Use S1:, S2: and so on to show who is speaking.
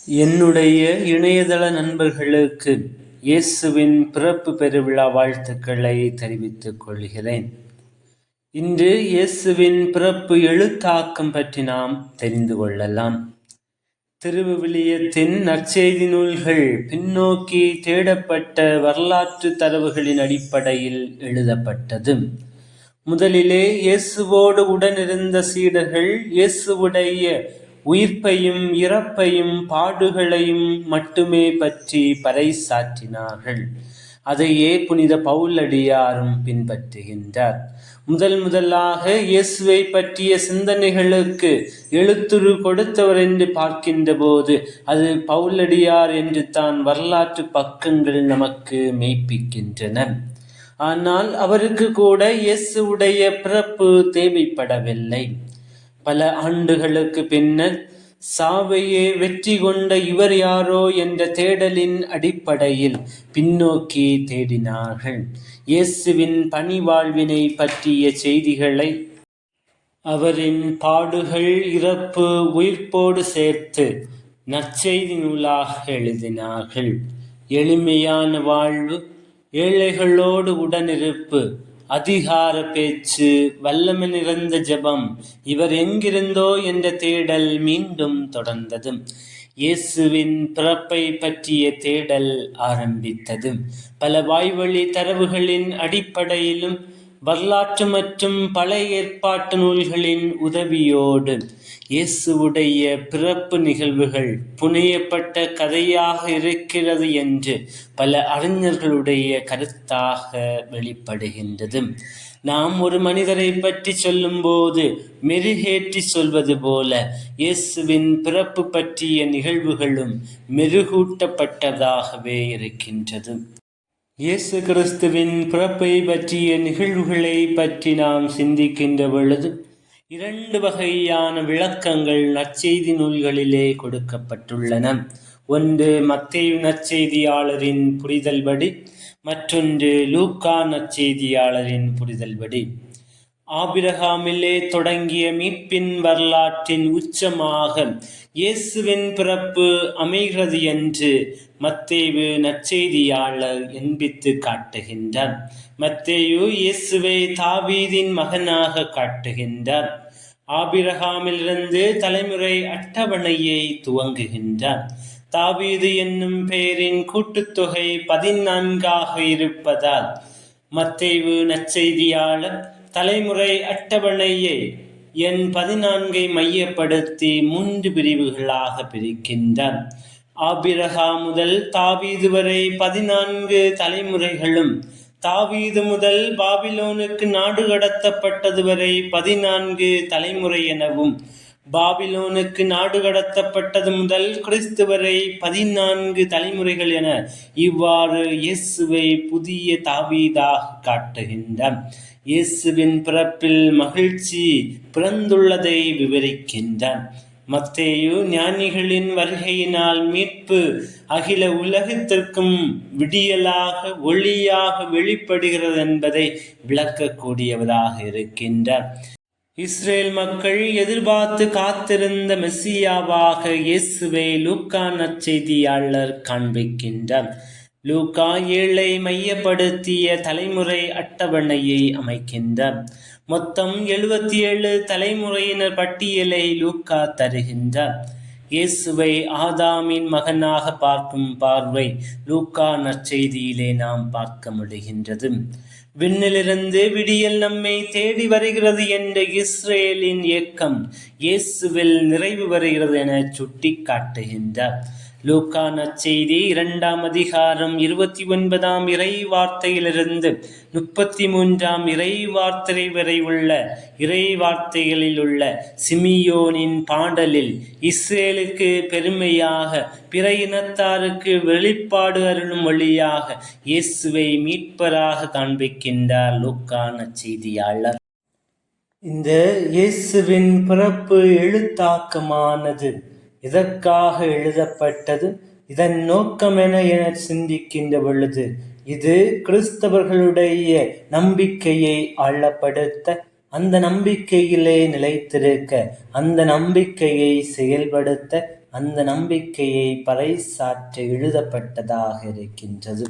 S1: என்னுடைய இணையதள நண்பர்களுக்கு இயேசுவின் பிறப்பு பெருவிழா வாழ்த்துக்களை தெரிவித்துக் கொள்கிறேன். இன்று இயேசுவின் பிறப்பு எழுத்தாக்கம் பற்றி நாம் தெரிந்து கொள்ளலாம். திருவிவிலியத்தின் நற்செய்தி நூல்கள் பின்னோக்கி தேடப்பட்ட வரலாற்று தரவுகளின் அடிப்படையில் எழுதப்பட்டது. முதலிலே இயேசுவோடு உடனிருந்த சீடர்கள் இயேசுவுடைய உயிர்ப்பையும் இறப்பையும் பாடுகளையும் மட்டுமே பற்றி பறைசாற்றினார்கள். அதையே புனித பவுலடியாரும் பின்பற்றுகின்றார். முதலாக இயேசுவை பற்றிய சிந்தனைகளுக்கு எழுத்துரு கொடுத்தவர் என்று பார்க்கின்ற போது அது பவுலடியார் என்று தான் வரலாற்று பக்கங்கள் நமக்கு மெய்ப்பிக்கின்றன. ஆனால் அவருக்கு கூட இயேசுவுடைய பிறப்பு தேவைப்படவில்லை. பல ஆண்டுகளுக்கு பின்னர் சாவையே வெற்றி கொண்ட இவர் யாரோ என்ற தேடலின் அடிப்படையில் பின்னோக்கி தேடினார்கள். இயேசுவின் பணிவாழ்வினை பற்றிய செய்திகளை அவரின் பாடுகள், இறப்பு, உயிர்ப்போடு சேர்த்து நற்செய்தி நூலாக எழுதினார்கள். எளிமையான வாழ்வு, ஏழைகளோடு உடனிருப்பு, அதிகார பேச்சு, வல்லமை நிறைந்த ஜெபம், இவர் எங்கிருந்தோ என்ற தேடல் மீண்டும் தொடர்ந்தது. இயேசுவின் பிறப்பை பற்றிய தேடல் ஆரம்பித்தது. பல வாய்வழி தரவுகளின் அடிப்படையிலும் வரலாற்று மற்றும் பழைய ஏற்பாட்டு நூல்களின் உதவியோடு இயேசுவுடைய பிறப்பு நிகழ்வுகள் புனையப்பட்ட கதையாக இருக்கிறது என்று பல அறிஞர்களுடைய கருத்தாக வெளிப்படுகின்றது. நாம் ஒரு மனிதரை பற்றி சொல்லும்போது மெருகேற்றி சொல்வது போல இயேசுவின் பிறப்பு பற்றிய நிகழ்வுகளும் மெருகூட்டப்பட்டதாகவே இருக்கின்றது. இயேசு கிறிஸ்துவின் பிறப்பை பற்றிய நிகழ்வுகளை பற்றி நாம் சிந்திக்கின்ற பொழுது 2 வகையான விளக்கங்கள் நற்செய்தி நூல்களிலே கொடுக்கப்பட்டுள்ளன. ஒன்று மத்தேயு நற்செய்தியாளரின் புரிதல்படி, மற்றொன்று லூக்கா நற்செய்தியாளரின் புரிதல்படி. ஆபிரகாமிலே தொடங்கிய மீட்பின் வரலாற்றின் உச்சமாக இயேசுவின் பிறப்பு அமைகிறது என்று மத்தேயு நற்செய்தியாளர் எண்பித்து காட்டுகின்றார். மத்தேயு இயேசுவை தாவீதின் மகனாக காட்டுகின்றார். ஆபிரகாமிலிருந்து தலைமுறை அட்டவணையை துவங்குகின்றார். தாவீது என்னும் பெயரின் கூட்டுத்தொகை 14ஆக இருப்பதால் மத்தேயு நற்செய்தியாளர் தலைமுறை அட்டவணையை எண் 14ஐ மையப்படுத்தி 3 பிரிவுகளாக பிரிக்கின்றார். ஆபிரகாம் முதல் தாவீது வரை 14 தலைமுறைகளும், தாவீது முதல் பாபிலோனுக்கு நாடு கடத்தப்பட்டது வரை 14 தலைமுறை எனவும், பாபிலோனுக்கு நாடு கடத்தப்பட்டது முதல் கிறிஸ்து வரை 14 தலைமுறைகள் என இவ்வாறு இயேசுவை புதிய தாவீதாக காட்டுகின்றார். இயேசுவின் பிறப்பில் மகிழ்ச்சி பிறந்துள்ளதை விவரிக்கின்றார். மத்தேயு ஞானிகளின் வருகையினால் மீட்பு அகில உலகத்திற்கும் விடியலாக ஒளியாக வெளிப்படுகிறது என்பதை விளக்கக்கூடியவராக இருக்கின்றார். இஸ்ரேல் மக்கள் எதிர்பார்த்து காத்திருந்த மெசியாவாக இயேசுவை லூக்கா நற்செய்தியாளர் காண்பிக்கின்றார். லூக்கா 7ஐ மையப்படுத்திய தலைமுறை அட்டவணையை அமைக்கின்றார். மொத்தம் 77 தலைமுறையினர் பட்டியலை லூக்கா தருகின்றார். இயேசுவை ஆதாமின் மகனாக பார்க்கும் பார்வை லூக்கா நற்செய்தியிலே நாம் பார்க்க முடிகின்றது. விண்ணிலிருந்து விடியல் நம்மை தேடி வருகிறது என்ற இஸ்ரேலின் இயக்கம் இயேசுவில் நிறைவு வருகிறது என சுட்டி காட்டுகின்றார். லூக்கா நற்செய்தி 2ஆம் அதிகாரம் 29ஆம் இறை வார்த்தையிலிருந்து 33ஆம் இறை வார்த்தை வரை உள்ள இறை வார்த்தைகளில் உள்ள சிமியோனின் பாடலில் இஸ்ரேலுக்கு பெருமையாக, பிற இனத்தாருக்கு வெளிப்பாடு அருளும் வழியாக இயேசுவை மீட்பராக காண்பிக்கின்றார் லூக்கா நற்செய்தியாளர். இந்த இயேசுவின் பிறப்பு எழுத்தாக்கமானது இதற்காக எழுதப்பட்டது, இதன் நோக்கம் என சிந்திக்கின்ற பொழுது இது கிறிஸ்தவர்களுடைய நம்பிக்கையை ஆழப்படுத்த, அந்த நம்பிக்கையிலே நிலைத்திருக்க, அந்த நம்பிக்கையை செயல்படுத்த, அந்த நம்பிக்கையை பறைசாற்ற எழுதப்பட்டதாக இருக்கின்றது.